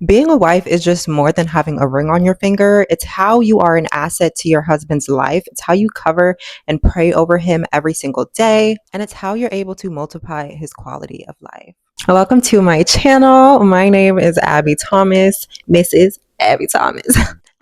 Being a wife is just more than having a ring on your finger. It's how you are an asset to your husband's life. It's how you cover and pray over him every single day. And it's how you're able to multiply his quality of life. Welcome to my channel. My name is Abby Thomas, Mrs. Abby Thomas.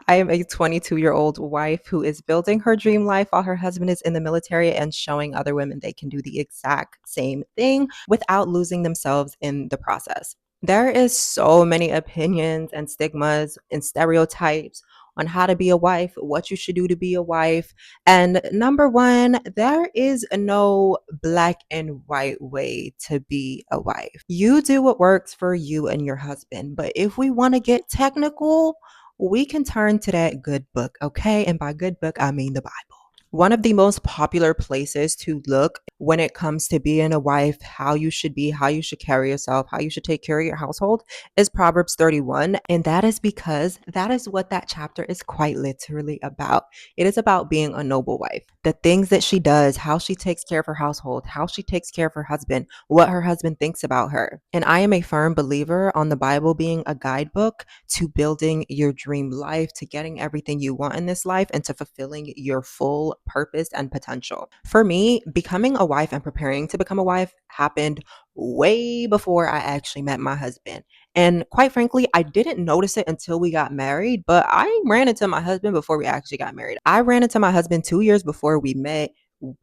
I am a 22-year-old wife who is building her dream life while her husband is in the military and showing other women they can do the exact same thing without losing themselves in the process. There is so many opinions and stigmas and stereotypes on how to be a wife, what you should do to be a wife. And number one, there is no black and white way to be a wife. You do what works for you and your husband. But if we want to get technical, we can turn to that good book, okay? And by good book, I mean the Bible. One of the most popular places to look when it comes to being a wife, how you should be, how you should carry yourself, how you should take care of your household is Proverbs 31. And that is because that is what that chapter is quite literally about. It is about being a noble wife, the things that she does, how she takes care of her household, how she takes care of her husband, what her husband thinks about her. And I am a firm believer on the Bible being a guidebook to building your dream life, to getting everything you want in this life, and to fulfilling your full purpose and potential. For me, becoming a wife and preparing to become a wife happened way before I actually met my husband. And quite frankly, I didn't notice it until we got married, but I ran into my husband before we actually got married. I ran into my husband 2 years before we met,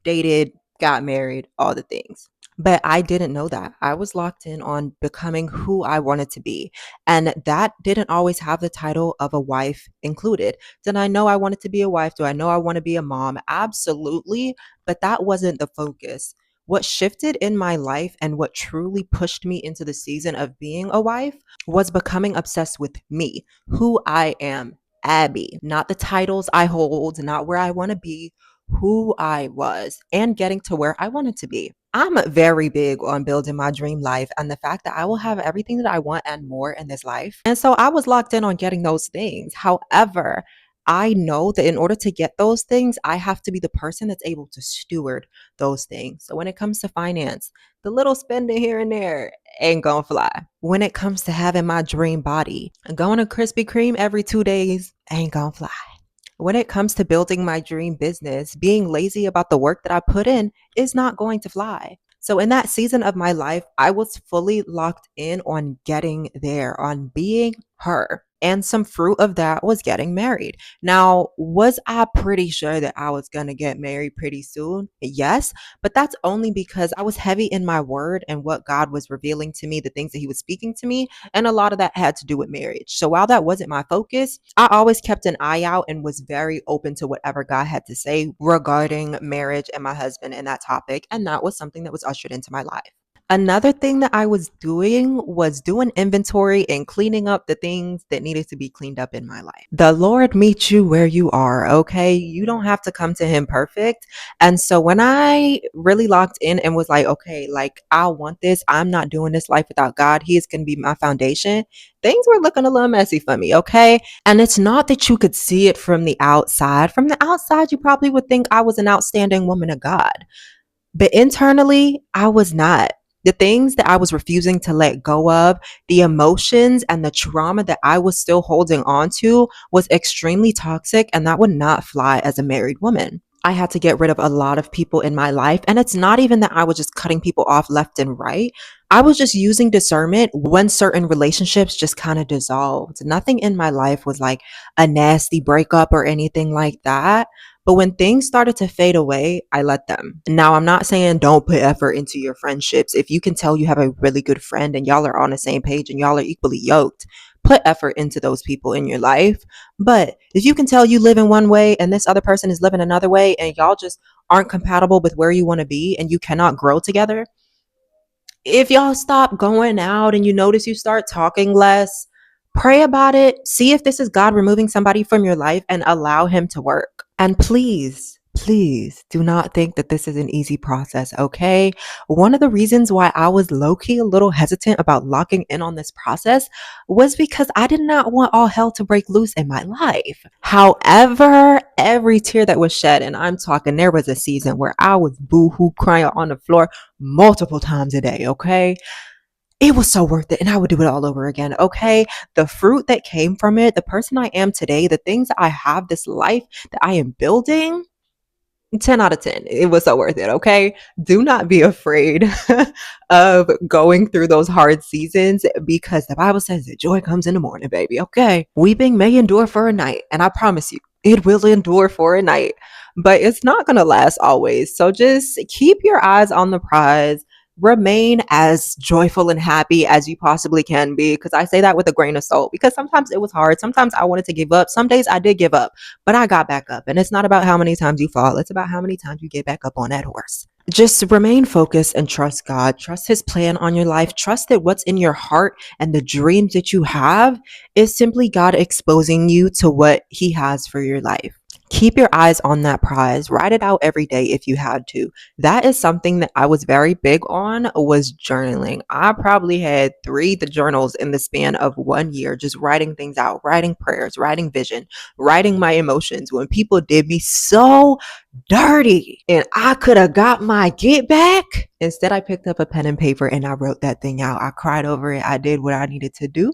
dated, got married, all the things. But I didn't know that. I was locked in on becoming who I wanted to be. And that didn't always have the title of a wife included. Did I know I wanted to be a wife? Do I know I want to be a mom? Absolutely. But that wasn't the focus. What shifted in my life and what truly pushed me into the season of being a wife was becoming obsessed with me, who I am, Abby, not the titles I hold, not where I want to be, who I was, and getting to where I wanted to be. I'm very big on building my dream life and the fact that I will have everything that I want and more in this life. And so I was locked in on getting those things. However, I know that in order to get those things, I have to be the person that's able to steward those things. So when it comes to finance, the little spending here and there ain't gonna fly. When it comes to having my dream body, going to Krispy Kreme every 2 days ain't gonna fly. When it comes to building my dream business, being lazy about the work that I put in is not going to fly. So, in that season of my life, I was fully locked in on getting there, on being her. And some fruit of that was getting married. Now, was I pretty sure that I was going to get married pretty soon? Yes, but that's only because I was heavy in my word and what God was revealing to me, the things that He was speaking to me. And a lot of that had to do with marriage. So while that wasn't my focus, I always kept an eye out and was very open to whatever God had to say regarding marriage and my husband and that topic. And that was something that was ushered into my life. Another thing that I was doing inventory and cleaning up the things that needed to be cleaned up in my life. The Lord meets you where you are, okay? You don't have to come to Him perfect. And so when I really locked in and was like, okay, like I want this, I'm not doing this life without God, He is going to be my foundation. Things were looking a little messy for me, okay? And it's not that you could see it from the outside. From the outside, you probably would think I was an outstanding woman of God. But internally, I was not. The things that I was refusing to let go of, the emotions and the trauma that I was still holding on to was extremely toxic, and that would not fly as a married woman. I had to get rid of a lot of people in my life. And it's not even that I was just cutting people off left and right. I was just using discernment when certain relationships just kind of dissolved. Nothing in my life was like a nasty breakup or anything like that. But when things started to fade away, I let them. Now, I'm not saying don't put effort into your friendships. If you can tell you have a really good friend and y'all are on the same page and y'all are equally yoked, put effort into those people in your life. But if you can tell you live in one way and this other person is living another way and y'all just aren't compatible with where you want to be and you cannot grow together, if y'all stop going out and you notice you start talking less, pray about it. See if this is God removing somebody from your life and allow Him to work. And please do not think that this is an easy process, okay? One of the reasons why I was low key a little hesitant about locking in on this process was because I did not want all hell to break loose in my life. However, every tear that was shed, and I'm talking, there was a season where I was boo hoo crying on the floor multiple times a day, okay? It was so worth it, and I would do it all over again. Okay. The fruit that came from it, the person I am today, the things that I have, this life that I am building, 10 out of 10. It was so worth it. Okay. Do not be afraid of going through those hard seasons because the Bible says that joy comes in the morning, baby. Okay. Weeping may endure for a night. And I promise you, it will endure for a night, but it's not going to last always. So just keep your eyes on the prize. Remain as joyful and happy as you possibly can be. Because I say that with a grain of salt. Because sometimes it was hard. Sometimes I wanted to give up. Some days I did give up, but I got back up. And it's not about how many times you fall, it's about how many times you get back up on that horse. Just remain focused and trust God. Trust His plan on your life. Trust that what's in your heart and the dreams that you have is simply God exposing you to what He has for your life. Keep your eyes on that prize. Write it out every day if you had to. That is something that I was very big on, was journaling. I probably had 3 the journals in the span of 1 year, just writing things out, writing prayers, writing vision, writing my emotions when people did me so dirty and I could have got my get back. Instead, I picked up a pen and paper and I wrote that thing out. I cried over it. I did what I needed to do.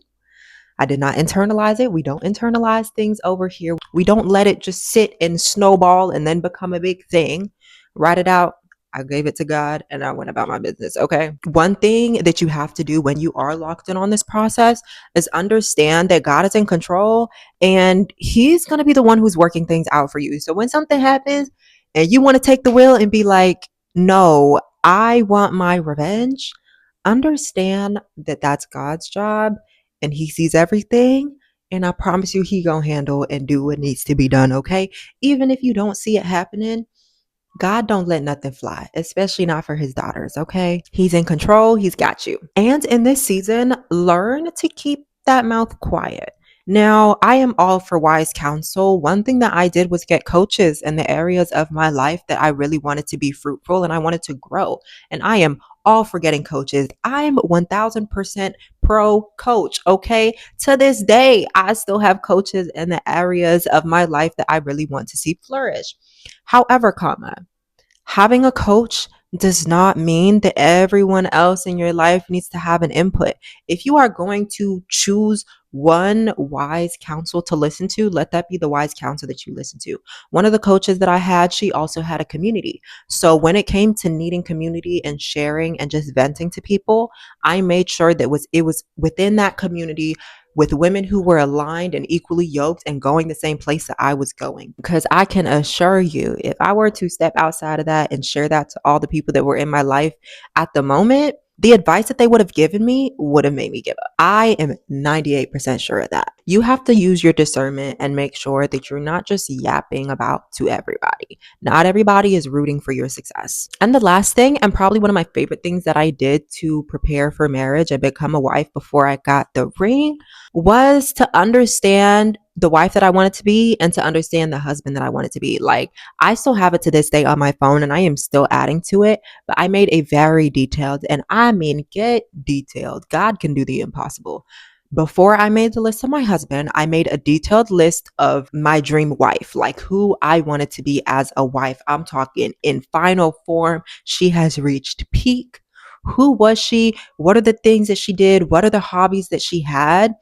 I did not internalize it. We don't internalize things over here. We don't let it just sit and snowball and then become a big thing. Write it out. I gave it to God and I went about my business. Okay. One thing that you have to do when you are locked in on this process is understand that God is in control and He's going to be the one who's working things out for you. So when something happens and you want to take the wheel and be like, no, I want my revenge, understand that that's God's job and He sees everything. And I promise you, He gonna handle and do what needs to be done. Okay, even if you don't see it happening, God don't let nothing fly, especially not for His daughters. Okay, He's in control. He's got you. And in this season, learn to keep that mouth quiet. Now, I am all for wise counsel. One thing that I did was get coaches in the areas of my life that I really wanted to be fruitful and I wanted to grow. And I am all for getting coaches. I'm 1000% pro coach. Okay. To this day, I still have coaches in the areas of my life that I really want to see flourish. However, having a coach does not mean that everyone else in your life needs to have an input. If you are going to choose one wise counsel to listen to, let that be the wise counsel that you listen to. One of the coaches that I had, she also had a community. So when it came to needing community and sharing and just venting to people, I made sure that it was within that community with women who were aligned and equally yoked and going the same place that I was going. Because I can assure you, if I were to step outside of that and share that to all the people that were in my life at the moment, the advice that they would have given me would have made me give up. I am 98% sure of that. You have to use your discernment and make sure that you're not just yapping about to everybody. Not everybody is rooting for your success. And the last thing, and probably one of my favorite things that I did to prepare for marriage and become a wife before I got the ring, was to understand the wife that I wanted to be and to understand the husband that I wanted to be. Like, I still have it to this day on my phone and I am still adding to it, but I made a very detailed, and I mean, get detailed. God can do the impossible. Before I made the list of my husband, I made a detailed list of my dream wife, like who I wanted to be as a wife. I'm talking in final form. She has reached peak. Who was she? What are the things that she did? What are the hobbies that she had?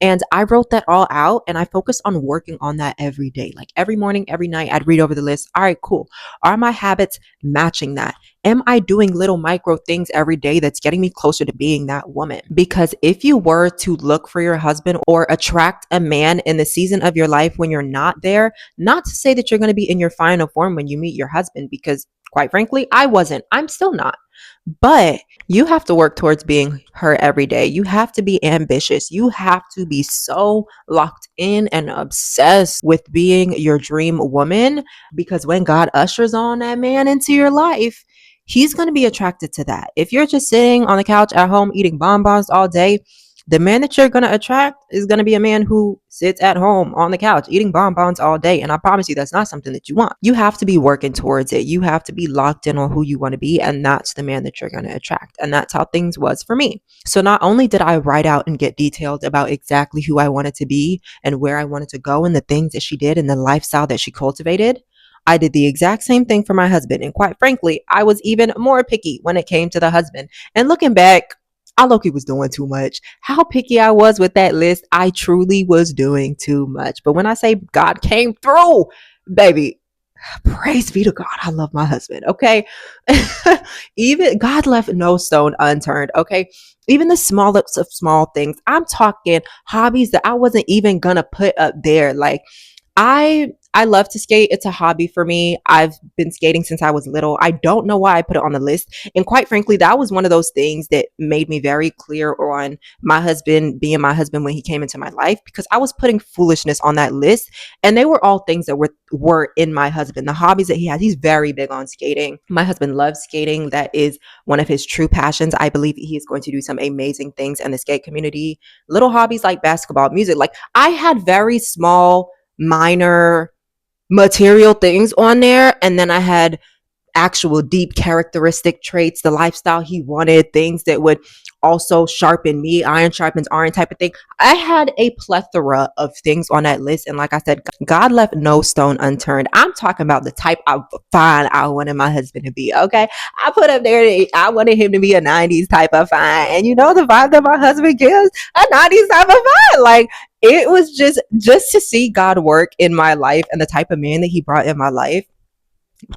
And I wrote that all out and I focused on working on that every day. Like every morning, every night, I'd read over the list. All right, cool. Are my habits matching that? Am I doing little micro things every day that's getting me closer to being that woman? Because if you were to look for your husband or attract a man in the season of your life when you're not there, not to say that you're going to be in your final form when you meet your husband, because quite frankly, I wasn't. I'm still not. But you have to work towards being her every day. You have to be ambitious. You have to be so locked in and obsessed with being your dream woman because when God ushers on that man into your life, he's going to be attracted to that. If you're just sitting on the couch at home eating bonbons all day, the man that you're going to attract is going to be a man who sits at home on the couch eating bonbons all day. And I promise you, that's not something that you want. You have to be working towards it. You have to be locked in on who you want to be. And that's the man that you're going to attract. And that's how things was for me. So not only did I write out and get detailed about exactly who I wanted to be and where I wanted to go and the things that she did and the lifestyle that she cultivated, I did the exact same thing for my husband. And quite frankly, I was even more picky when it came to the husband. And looking back, I low-key was doing too much. How picky I was with that list, I truly was doing too much. But when I say God came through, baby, praise be to God. I love my husband. Okay. Even God left no stone unturned. Okay. Even the smallest of small things. I'm talking hobbies that I wasn't even gonna put up there. Like I love to skate. It's a hobby for me. I've been skating since I was little. I don't know why I put it on the list. And quite frankly, that was one of those things that made me very clear on my husband being my husband when he came into my life, because I was putting foolishness on that list, and they were all things that were in my husband. The hobbies that he has, he's very big on skating. My husband loves skating. That is one of his true passions. I believe he is going to do some amazing things in the skate community. Little hobbies like basketball, music. Like I had very small, minor material things on there, and then I had actual deep characteristic traits, the lifestyle he wanted, things that would also sharpen me, iron sharpens iron type of thing. I had a plethora of things on that list, and like I said, God left no stone unturned. I'm talking about the type of fine I wanted my husband to be. Okay, I put up there that I wanted him to be a 90s type of fine, and you know the vibe that my husband gives, a 90s type of fine. Like it was just to see God work in my life and the type of man that he brought in my life.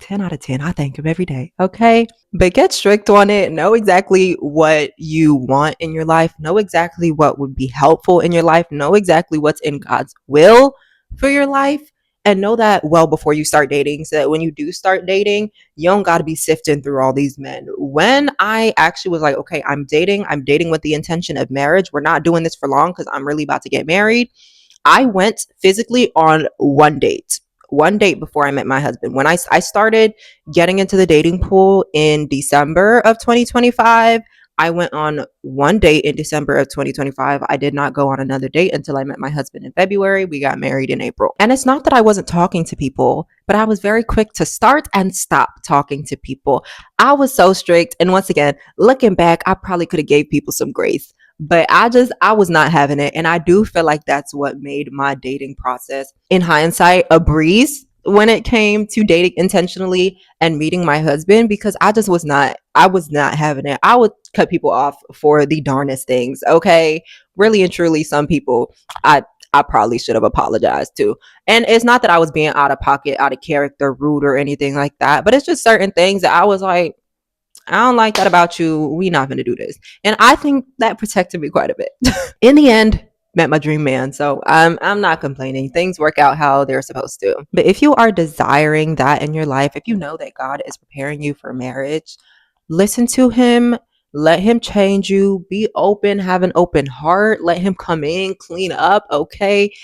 10 out of 10. I thank him every day. Okay. But get strict on it. Know exactly what you want in your life. Know exactly what would be helpful in your life. Know exactly what's in God's will for your life. And know that well before you start dating, so that when you do start dating, you don't got to be sifting through all these men. When I actually was like, okay, I'm dating with the intention of marriage. We're not doing this for long because I'm really about to get married. I went physically on one date before I met my husband. When I started getting into the dating pool in December of 2025, I went on one date in December of 2025. I did not go on another date until I met my husband in February. We got married in April. And it's not that I wasn't talking to people, but I was very quick to start and stop talking to people. I was so strict. And once again, looking back, I probably could have gave people some grace, but I was not having it. And I do feel like that's what made my dating process, in hindsight, a breeze when it came to dating intentionally and meeting my husband, because I was not having it. I would cut people off for the darnest things. Okay. Really and truly, some people I probably should have apologized to. And it's not that I was being out of pocket, out of character, rude, or anything like that, but it's just certain things that I was like, I don't like that about you. We not gonna do this. And I think that protected me quite a bit. In the end, met my dream man. So I'm not complaining. Things work out how they're supposed to. But if you are desiring that in your life, if you know that God is preparing you for marriage, listen to him. Let him change you. Be open, have an open heart. Let him come in, clean up, okay?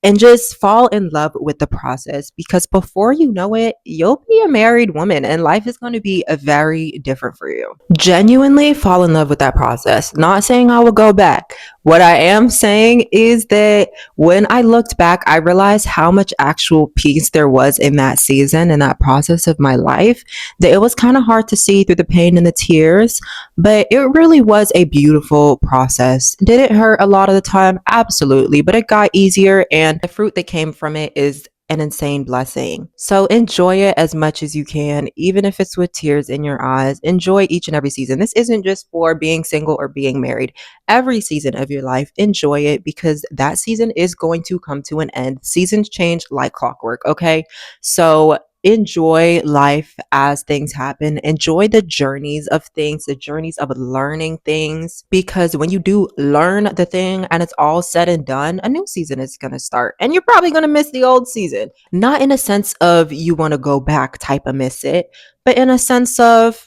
And just fall in love with the process, because before you know it, you'll be a married woman and life is going to be a very different for you. Genuinely fall in love with that process. Not saying I will go back. What I am saying is that when I looked back, I realized how much actual peace there was in that season and that process of my life, that it was kind of hard to see through the pain and the tears, but it really was a beautiful process. Did it hurt a lot of the time? Absolutely, but it got easier, and the fruit that came from it is an insane blessing. So enjoy it as much as you can, even if it's with tears in your eyes. Enjoy each and every season. This isn't just for being single or being married. Every season of your life, enjoy it, because that season is going to come to an end. Seasons change like clockwork, okay? So enjoy life as things happen. Enjoy the journeys of things, the journeys of learning things, because when you do learn the thing and it's all said and done, a new season is going to start, and you're probably going to miss the old season. Not in a sense of you want to go back type of miss it, but in a sense of,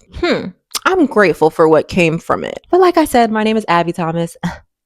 I'm grateful for what came from it. But like I said, my name is Abby Thomas.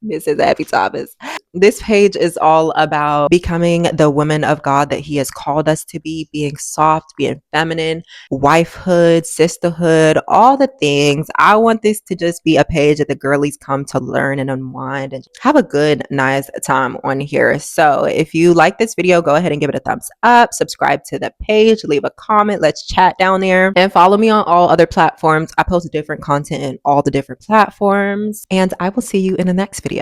This is Abby Thomas. This page is all about becoming the woman of God that he has called us to be, being soft, being feminine, wifehood, sisterhood, all the things. I want this to just be a page that the girlies come to learn and unwind and have a good, nice time on here. So if you like this video, go ahead and give it a thumbs up, subscribe to the page, leave a comment, let's chat down there, and follow me on all other platforms. I post different content in all the different platforms, and I will see you in the next video.